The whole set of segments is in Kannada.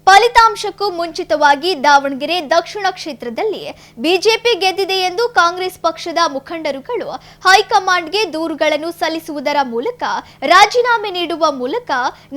ಫಲಿತಾಂಶಕ್ಕೂ ಮುಂಚಿತವಾಗಿ ದಾವಣಗೆರೆ ದಕ್ಷಿಣ ಕ್ಷೇತ್ರದಲ್ಲಿ ಬಿಜೆಪಿ ಗೆದ್ದಿದೆ ಎಂದು ಕಾಂಗ್ರೆಸ್ ಪಕ್ಷದ ಮುಖಂಡರುಗಳು ಹೈಕಮಾಂಡ್ಗೆ ದೂರುಗಳನ್ನು ಸಲ್ಲಿಸುವುದರ ಮೂಲಕ ರಾಜೀನಾಮೆ ನೀಡುವ ಮೂಲಕ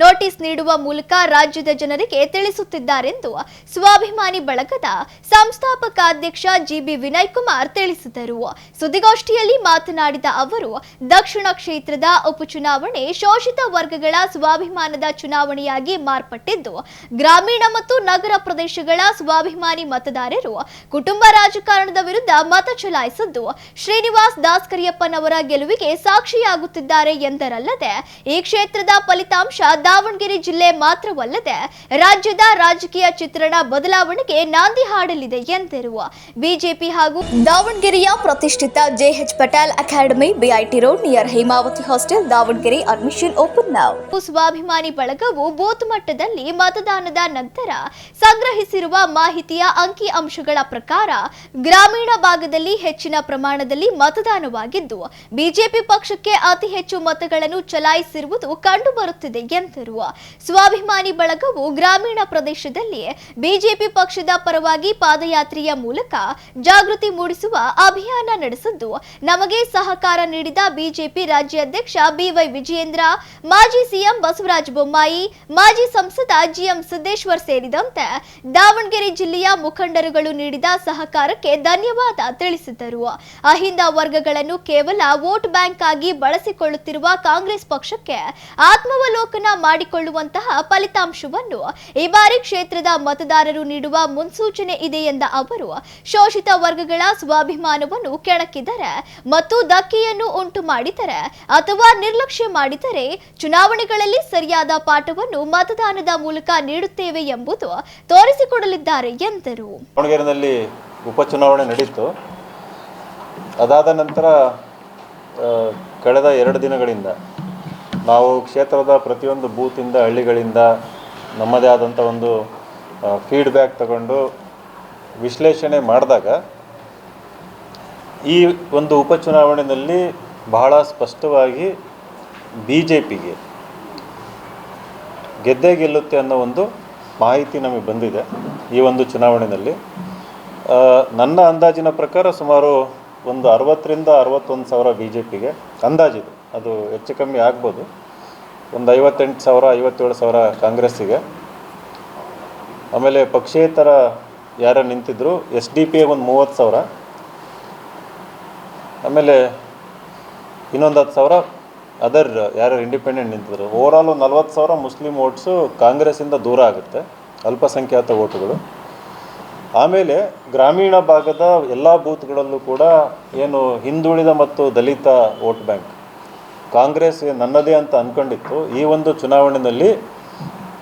ನೋಟಿಸ್ ನೀಡುವ ಮೂಲಕ ರಾಜ್ಯದ ಜನರಿಗೆ ತಿಳಿಸುತ್ತಿದ್ದಾರೆಂದು ಸ್ವಾಭಿಮಾನಿ ಬಳಗದ ಸಂಸ್ಥಾಪಕ ಅಧ್ಯಕ್ಷ ಜಿಬಿ ವಿನಯ್ ಕುಮಾರ್ ತಿಳಿಸಿದರು. ಸುದ್ದಿಗೋಷ್ಠಿಯಲ್ಲಿ ಮಾತನಾಡಿದ ಅವರು, ದಕ್ಷಿಣ ಕ್ಷೇತ್ರದ ಉಪಚುನಾವಣೆ ಶೋಷಿತ ವರ್ಗಗಳ ಸ್ವಾಭಿಮಾನದ ಚುನಾವಣೆಯಾಗಿ ಮಾರ್ಪಟ್ಟಿದ್ದು, ಗ್ರಾಮೀಣ ಮತ್ತು ನಗರ ಪ್ರದೇಶಗಳ ಸ್ವಾಭಿಮಾನಿ ಮತದಾರರು ಕುಟುಂಬ ರಾಜಕಾರಣದ ವಿರುದ್ಧ ಮತ ಚಲಾಯಿಸಿದ್ದು ಶ್ರೀನಿವಾಸ್ ದಾಸ್ಕರಿಯಪ್ಪನವರ ಗೆಲುವಿಗೆ ಸಾಕ್ಷಿಯಾಗುತ್ತಿದ್ದಾರೆ ಎಂದರಲ್ಲದೆ, ಈ ಕ್ಷೇತ್ರದ ಫಲಿತಾಂಶ ದಾವಣಗೆರೆ ಜಿಲ್ಲೆ ಮಾತ್ರವಲ್ಲದೆ ರಾಜ್ಯದ ರಾಜಕೀಯ ಚಿತ್ರಣ ಬದಲಾವಣೆಗೆ ನಾಂದಿ ಹಾಡಲಿದೆ ಎಂದರು. ಬಿಜೆಪಿ ಹಾಗೂ ದಾವಣಗೆರೆಯ ಪ್ರತಿಷ್ಠಿತ JH Patel academy, BIT road near Hemavathi hostel, Davanagere admission open now. ಸ್ವಾಭಿಮಾನಿ ಬಳಗವು ಬೂತ್ ಮಟ್ಟದಲ್ಲಿ ಮತದಾನದ ನಂತರ ಸಂಗ್ರಹಿಸಿರುವ ಮಾಹಿತಿಯ ಅಂಕಿ ಅಂಶಗಳ ಪ್ರಕಾರ ಗ್ರಾಮೀಣ ಭಾಗದಲ್ಲಿ ಹೆಚ್ಚಿನ ಪ್ರಮಾಣದಲ್ಲಿ ಮತದಾನವಾಗಿದ್ದು, ಬಿಜೆಪಿ ಪಕ್ಷಕ್ಕೆ ಅತಿ ಹೆಚ್ಚು ಮತಗಳನ್ನು ಚಲಾಯಿಸಿರುವುದು ಕಂಡುಬರುತ್ತಿದೆ ಎಂದರು. ಸ್ವಾಭಿಮಾನಿ ಬಳಗವು ಗ್ರಾಮೀಣ ಪ್ರದೇಶದಲ್ಲಿ ಬಿಜೆಪಿ ಪಕ್ಷದ ಪರವಾಗಿ ಪಾದಯಾತ್ರೆಯ ಮೂಲಕ ಜಾಗೃತಿ ಮೂಡಿಸುವ ಅಭಿಯಾನ ನಡೆಸಿದ್ದು, ನಮಗೆ ಸಹಕಾರ ನೀಡಿದ ಬಿಜೆಪಿ ರಾಜ್ಯಾಧ್ಯಕ್ಷ ಬಿವೈ ವಿಜಯೇಂದ್ರ, ಮಾಜಿ ಸಿಎಂ ಬಸವರಾಜ ಬೊಮ್ಮಾಯಿ, ಮಾಜಿ ಸಂಸದ ಜಿಎಂ ಸಿದ್ದೇಶ್ವರ್ ಸೇರಿದಂತೆ ದಾವಣಗೆರೆ ಜಿಲ್ಲೆಯ ಮುಖಂಡರುಗಳು ನೀಡಿದ ಸಹಕಾರಕ್ಕೆ ಧನ್ಯವಾದ ತಿಳಿಸಿದರು. ಅಹಿಂದ ವರ್ಗಗಳನ್ನು ಕೇವಲ ವೋಟ್ ಬ್ಯಾಂಕ್ ಆಗಿ ಬಳಸಿಕೊಳ್ಳುತ್ತಿರುವ ಕಾಂಗ್ರೆಸ್ ಪಕ್ಷಕ್ಕೆ ಆತ್ಮಾವಲೋಕನ ಮಾಡಿಕೊಳ್ಳುವಂತಹ ಫಲಿತಾಂಶವನ್ನು ಈ ಬಾರಿ ಕ್ಷೇತ್ರದ ಮತದಾರರು ನೀಡುವ ಮುನ್ಸೂಚನೆ ಇದೆ ಎಂದ ಅವರು, ಶೋಷಿತ ವರ್ಗಗಳ ಸ್ವಾಭಿಮಾನವನ್ನು ಕೆಣಕಿದರೆ ಮತ್ತು ಧಕ್ಕೆಯನ್ನು ಉಂಟು ಮಾಡಿದರೆ ಅಥವಾ ನಿರ್ಲಕ್ಷ್ಯ ಮಾಡಿದರೆ ಚುನಾವಣೆಗಳಲ್ಲಿ ಸರಿಯಾದ ಪಾಠವನ್ನು ಮತದಾನದ ಮೂಲಕ ನೀಡುತ್ತೇವೆ ಎಂಬುದು ತೋರಿಸಿಕೊಡಲಿದ್ದಾರೆ ಎಂದರು. ದಾವಣಗೆರೆಯಲ್ಲಿ ಉಪಚುನಾವಣೆ ನಡೆಯಿತು. ಅದಾದ ನಂತರ ಕಳೆದ 2 ದಿನಗಳಿಂದ ನಾವು ಕ್ಷೇತ್ರದ ಪ್ರತಿಯೊಂದು ಬೂತಿಂದ, ಹಳ್ಳಿಗಳಿಂದ ನಮ್ಮದೇ ಆದಂಥ ಒಂದು ಫೀಡ್ಬ್ಯಾಕ್ ತಗೊಂಡು ವಿಶ್ಲೇಷಣೆ ಮಾಡಿದಾಗ ಈ ಒಂದು ಉಪಚುನಾವಣೆಯಲ್ಲಿ ಬಹಳ ಸ್ಪಷ್ಟವಾಗಿ ಬಿಜೆಪಿಗೆ ಗೆದ್ದೇ ಗೆಲ್ಲುತ್ತೆ ಅನ್ನೋ ಒಂದು ಮಾಹಿತಿ ನಮಗೆ ಬಂದಿದೆ. ಈ ಒಂದು ಚುನಾವಣೆಯಲ್ಲಿ ನನ್ನ ಅಂದಾಜಿನ ಪ್ರಕಾರ ಸುಮಾರು ಒಂದು 60ರಿಂದ 61,000 ಬಿ ಜೆ ಪಿಗೆ ಅಂದಾಜಿದೆ. ಅದು ಹೆಚ್ಚು ಕಮ್ಮಿ ಆಗ್ಬೋದು. ಒಂದು 58,000 57,000 ಕಾಂಗ್ರೆಸ್ಸಿಗೆ. ಆಮೇಲೆ ಪಕ್ಷೇತರ ಯಾರು ನಿಂತಿದ್ರು, SDP ಒಂದು 30,000, ಆಮೇಲೆ ಇನ್ನೊಂದು 10,000 ಅದರ್ ಯಾರು ಇಂಡಿಪೆಂಡೆಂಟ್ ನಿಂತಿದ್ರು. ಓವರಾಲ್ 40,000 ಮುಸ್ಲಿಂ ವೋಟ್ಸು ಕಾಂಗ್ರೆಸ್ಸಿಂದ ದೂರ ಆಗುತ್ತೆ, ಅಲ್ಪಸಂಖ್ಯಾತ ವೋಟುಗಳು. ಆಮೇಲೆ ಗ್ರಾಮೀಣ ಭಾಗದ ಎಲ್ಲ ಬೂತ್ಗಳಲ್ಲೂ ಕೂಡ ಏನು ಹಿಂದುಳಿದ ಮತ್ತು ದಲಿತ ವೋಟ್ ಬ್ಯಾಂಕ್ ಕಾಂಗ್ರೆಸ್ ನನ್ನದೇ ಅಂತ ಅಂದ್ಕೊಂಡಿತ್ತು, ಈ ಒಂದು ಚುನಾವಣೆಯಲ್ಲಿ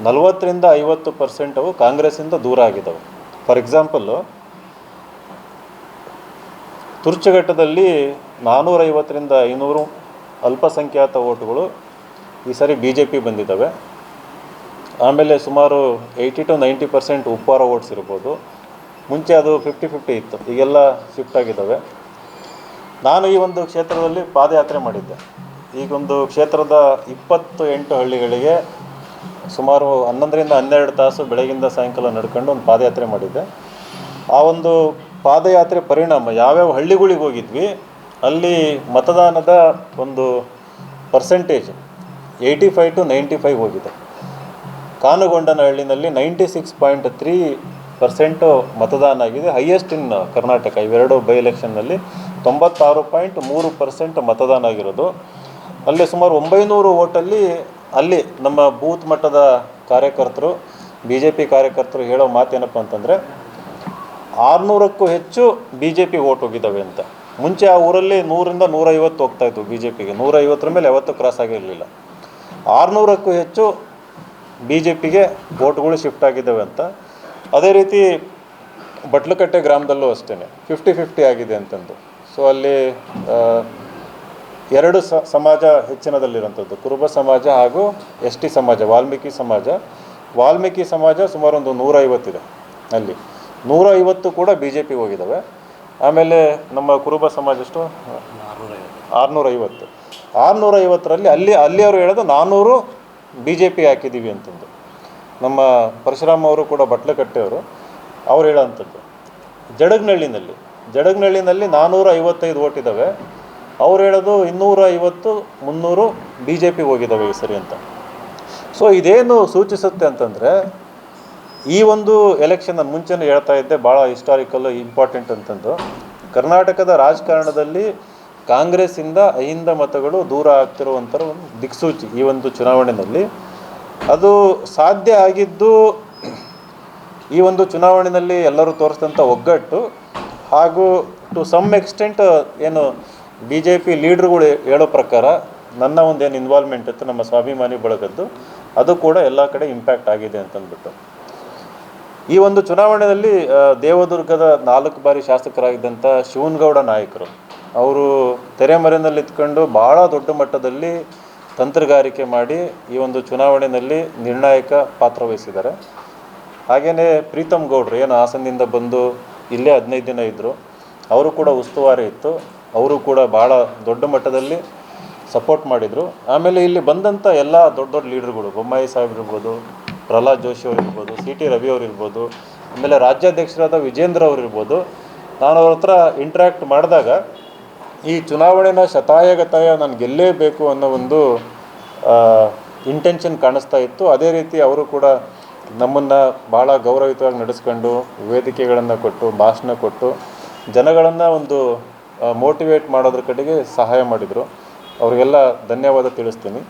40ರಿಂದ 50% ಅವು ಕಾಂಗ್ರೆಸ್ಸಿಂದ ದೂರ ಆಗಿದ್ದಾವೆ. ಫಾರ್ ಎಕ್ಸಾಂಪಲ್ಲು, ತುರ್ಚಘಟ್ಟದಲ್ಲಿ 450ರಿಂದ 500 ಅಲ್ಪಸಂಖ್ಯಾತ ವೋಟುಗಳು ಈ ಸಾರಿ BJP ಬಂದಿದ್ದಾವೆ. ಆಮೇಲೆ ಸುಮಾರು 80 to 90% ಉಪ್ಪಾರ ವೋಟ್ಸ್ ಇರ್ಬೋದು. ಮುಂಚೆ ಅದು 50-50 ಇತ್ತು, ಈಗೆಲ್ಲ ಶಿಫ್ಟ್ ಆಗಿದ್ದಾವೆ. ನಾನು ಈ ಒಂದು ಕ್ಷೇತ್ರದಲ್ಲಿ ಪಾದಯಾತ್ರೆ ಮಾಡಿದ್ದೆ. ಈಗೊಂದು ಕ್ಷೇತ್ರದ 28 ಹಳ್ಳಿಗಳಿಗೆ ಸುಮಾರು 11ರಿಂದ 12 ತಾಸು ಬೆಳಗಿಂದ ಸಾಯಂಕಾಲ ನಡ್ಕೊಂಡು ಒಂದು ಪಾದಯಾತ್ರೆ ಮಾಡಿದ್ದೆ. ಆ ಒಂದು ಪಾದಯಾತ್ರೆ ಪರಿಣಾಮ ಯಾವ್ಯಾವ ಹಳ್ಳಿಗಳಿಗೆ ಹೋಗಿದ್ವಿ ಅಲ್ಲಿ ಮತದಾನದ ಒಂದು ಪರ್ಸೆಂಟೇಜ್ 85 to 95 ಹೋಗಿದೆ. ಕಾನುಗೊಂಡನಹಳ್ಳಿನಲ್ಲಿ 96.3% ಮತದಾನ ಆಗಿದೆ, ಹೈಯೆಸ್ಟ್ ಇನ್ ಕರ್ನಾಟಕ. ಇವೆರಡು ಬೈ ಎಲೆಕ್ಷನ್ನಲ್ಲಿ 96.3% ಮತದಾನ ಆಗಿರೋದು. ಅಲ್ಲಿ ಸುಮಾರು 900 ವೋಟಲ್ಲಿ ಅಲ್ಲಿ ನಮ್ಮ ಬೂತ್ ಮಟ್ಟದ ಕಾರ್ಯಕರ್ತರು, BJP ಕಾರ್ಯಕರ್ತರು ಹೇಳೋ ಮಾತೇನಪ್ಪ ಅಂತಂದರೆ 600ಕ್ಕೂ ಹೆಚ್ಚು BJP ವೋಟ್ ಹೋಗಿದ್ದಾವೆ ಅಂತ. ಮುಂಚೆ ಆ ಊರಲ್ಲಿ 100ರಿಂದ 150 ಹೋಗ್ತಾಯಿತ್ತು BJPಗೆ, 150 ಮೇಲೆ ಯಾವತ್ತೂ ಕ್ರಾಸ್ ಆಗಿರಲಿಲ್ಲ. 600ಕ್ಕೂ ಹೆಚ್ಚು BJPಗೆ ವೋಟ್ಗಳು ಶಿಫ್ಟ್ ಆಗಿದ್ದಾವೆ ಅಂತ. ಅದೇ ರೀತಿ ಬಟ್ಲಕಟ್ಟೆ ಗ್ರಾಮದಲ್ಲೂ ಅಷ್ಟೇ 50-50 ಆಗಿದೆ ಅಂತಂದು. ಸೊ ಅಲ್ಲಿ 2 ಸಮಾಜ ಹೆಚ್ಚಿನದಲ್ಲಿರೋಂಥದ್ದು, ಕುರುಬ ಸಮಾಜ ಹಾಗೂ ST ಸಮಾಜ, ವಾಲ್ಮೀಕಿ ಸಮಾಜ ಸುಮಾರು ಒಂದು 150 ಇದೆ. ಅಲ್ಲಿ 150 ಕೂಡ BJP ಹೋಗಿದ್ದಾವೆ. ಆಮೇಲೆ ನಮ್ಮ ಕುರುಬ ಸಮಾಜ ಎಷ್ಟು 650 650ರಲ್ಲಿ ಅಲ್ಲಿ ಅವರು ಹೇಳೋದು 400 BJP ಹಾಕಿದ್ದೀವಿ ಅಂತಂದು. ನಮ್ಮ ಪರಶುರಾಮ್ ಅವರು ಕೂಡ ಬಟ್ಲಕಟ್ಟೆಯವರು, ಅವ್ರು ಹೇಳೋವಂಥದ್ದು. ಜಡಗ್ನಳ್ಳಿನಲ್ಲಿ 455 ಓಟ್ ಇದ್ದಾವೆ, ಅವ್ರು ಹೇಳೋದು 250 300 ಬಿ ಜೆ ಪಿಗೆ ಹೋಗಿದ್ದಾವೆ ಈ ಸರಿ ಅಂತ. ಸೊ ಇದೇನು ಸೂಚಿಸುತ್ತೆ ಅಂತಂದರೆ, ಈ ಒಂದು ಎಲೆಕ್ಷನ್ ನಾನು ಮುಂಚೆನೇ ಹೇಳ್ತಾ ಇದ್ದೆ, ಭಾಳ ಹಿಸ್ಟಾರಿಕಲ್ಲು ಇಂಪಾರ್ಟೆಂಟ್ ಅಂತಂದು. ಕರ್ನಾಟಕದ ರಾಜಕಾರಣದಲ್ಲಿ ಕಾಂಗ್ರೆಸ್ಸಿಂದ ಅಹಿಂದ ಮತಗಳು ದೂರ ಆಗ್ತಿರುವಂಥರ ಒಂದು ದಿಕ್ಸೂಚಿ ಈ ಒಂದು ಚುನಾವಣೆಯಲ್ಲಿ. ಅದು ಸಾಧ್ಯ ಆಗಿದ್ದು ಈ ಒಂದು ಚುನಾವಣೆಯಲ್ಲಿ ಎಲ್ಲರೂ ತೋರಿಸಿದಂಥ ಒಗ್ಗಟ್ಟು, ಹಾಗೂ ಟು ಸಮ್ ಎಕ್ಸ್ಟೆಂಟ್ ಏನು ಬಿ ಜೆ ಪಿ ಲೀಡ್ರುಗಳು ಹೇಳೋ ಪ್ರಕಾರ ನನ್ನ ಒಂದೇನು ಇನ್ವಾಲ್ವ್ಮೆಂಟ್ ಇತ್ತು ನಮ್ಮ ಸ್ವಾಭಿಮಾನಿ ಬಳಗದ್ದು, ಅದು ಕೂಡ ಎಲ್ಲ ಕಡೆ ಇಂಪ್ಯಾಕ್ಟ್ ಆಗಿದೆ ಅಂತಂದ್ಬಿಟ್ಟು. ಈ ಒಂದು ಚುನಾವಣೆಯಲ್ಲಿ ದೇವದುರ್ಗದ 4 ಬಾರಿ ಶಾಸಕರಾಗಿದ್ದಂಥ ಶಿವನಗೌಡ ನಾಯಕರು ಅವರು ತೆರೆಮರೆಯಲ್ಲಿ ಇದ್ಕೊಂಡು ಭಾಳ ದೊಡ್ಡ ಮಟ್ಟದಲ್ಲಿ ತಂತ್ರಗಾರಿಕೆ ಮಾಡಿ ಈ ಒಂದು ಚುನಾವಣೆಯಲ್ಲಿ ನಿರ್ಣಾಯಕ ಪಾತ್ರ ವಹಿಸಿದ್ದಾರೆ. ಹಾಗೆಯೇ ಪ್ರೀತಮ್ ಗೌಡ್ರು ಏನು ಹಾಸನದಿಂದ ಬಂದು ಇಲ್ಲೇ 15 ದಿನ ಇದ್ದರು, ಅವರು ಕೂಡ ಉಸ್ತುವಾರಿ ಇತ್ತು, ಅವರು ಕೂಡ ಭಾಳ ದೊಡ್ಡ ಮಟ್ಟದಲ್ಲಿ ಸಪೋರ್ಟ್ ಮಾಡಿದರು. ಆಮೇಲೆ ಇಲ್ಲಿ ಬಂದಂಥ ಎಲ್ಲ ದೊಡ್ಡ ದೊಡ್ಡ ಲೀಡರ್ಗಳು, ಬೊಮ್ಮಾಯಿ ಸಾಹೇಬ್ ಇರ್ಬೋದು, ಪ್ರಹ್ಲಾದ್ ಜೋಶಿ ಅವರು ಇರ್ಬೋದು, ಸಿ ಟಿ ರವಿ ಅವರು ಇರ್ಬೋದು, ಆಮೇಲೆ ರಾಜ್ಯಾಧ್ಯಕ್ಷರಾದ ವಿಜೇಂದ್ರ ಅವರು ಇರ್ಬೋದು, ನಾನು ಅವ್ರ ಹತ್ರ ಇಂಟ್ರ್ಯಾಕ್ಟ್ ಮಾಡಿದಾಗ ಈ ಚುನಾವಣೆನ ಶತಾಯಗತಾಯ ನಾನು ಗೆಲ್ಲೇಬೇಕು ಅನ್ನೋ ಒಂದು ಇಂಟೆನ್ಷನ್ ಕಾಣಿಸ್ತಾ ಇತ್ತು. ಅದೇ ರೀತಿ ಅವರು ಕೂಡ ನಮ್ಮನ್ನು ಭಾಳ ಗೌರವಯುತವಾಗಿ ನಡೆಸ್ಕೊಂಡು ವೇದಿಕೆಗಳನ್ನು ಕೊಟ್ಟು ಭಾಷಣ ಕೊಟ್ಟು ಜನಗಳನ್ನು ಒಂದು ಮೋಟಿವೇಟ್ ಮಾಡೋದ್ರ ಕಡೆಗೆ ಸಹಾಯ ಮಾಡಿದರು. ಅವರಿಗೆಲ್ಲ ಧನ್ಯವಾದ ತಿಳಿಸ್ತೀನಿ.